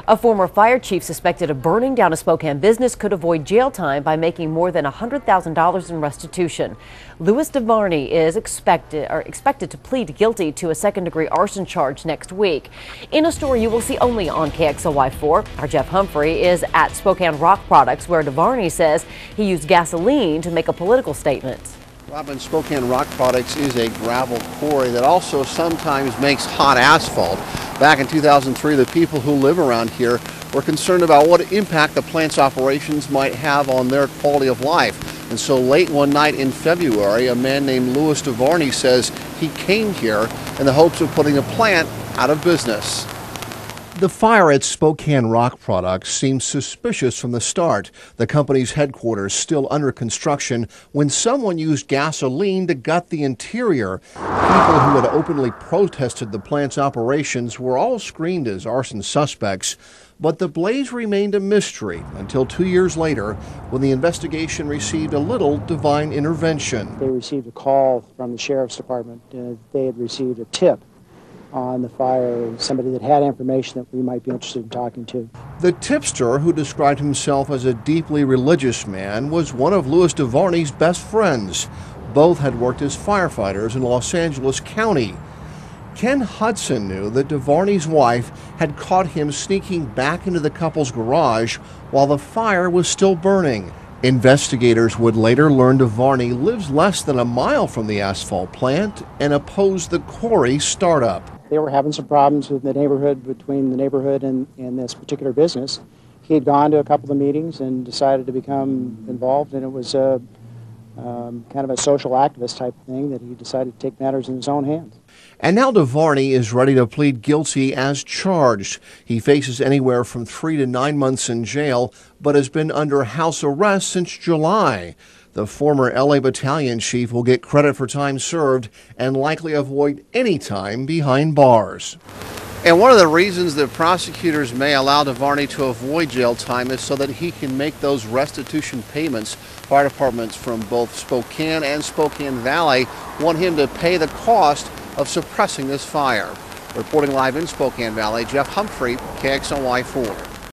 A former fire chief suspected of burning down a Spokane business could avoid jail time by making more than $100,000 in restitution. Louis DeVarney is expected to plead guilty to a second-degree arson charge next week. In a story you will see only on KXLY4, our Jeff Humphrey is at Spokane Rock Products, where DeVarney says he used gasoline to make a political statement. Robin, Spokane Rock Products is a gravel quarry that also sometimes makes hot asphalt. Back in 2003, the people who live around here were concerned about what impact the plant's operations might have on their quality of life. And so late one night in February, a man named Louis DeVarney says he came here in the hopes of putting the plant out of business. The fire at Spokane Rock Products seemed suspicious from the start. The company's headquarters still under construction when someone used gasoline to gut the interior. People who had openly protested the plant's operations were all screened as arson suspects. But the blaze remained a mystery until 2 years later, when the investigation received a little divine intervention. They received a call from the sheriff's department. They had received a tip on the fire, somebody that had information that we might be interested in talking to. The tipster, who described himself as a deeply religious man, was one of Louis DeVarney's best friends. Both had worked as firefighters in Los Angeles County. Ken Hudson knew that DeVarney's wife had caught him sneaking back into the couple's garage while the fire was still burning. Investigators would later learn DeVarney lives less than a mile from the asphalt plant and opposed the quarry startup. They were having some problems with the neighborhood, between the neighborhood and this particular business. He had gone to a couple of meetings and decided to become involved, and it was a kind of a social activist type of thing that he decided to take matters in his own hands. And now DeVarney is ready to plead guilty as charged. He faces anywhere from 3 to 9 months in jail, but has been under house arrest since July. The former LA battalion chief will get credit for time served and likely avoid any time behind bars. And one of the reasons that prosecutors may allow DeVarney to avoid jail time is so that he can make those restitution payments. Fire departments from both Spokane and Spokane Valley want him to pay the cost of suppressing this fire. Reporting live in Spokane Valley, Jeff Humphrey, KXLY4.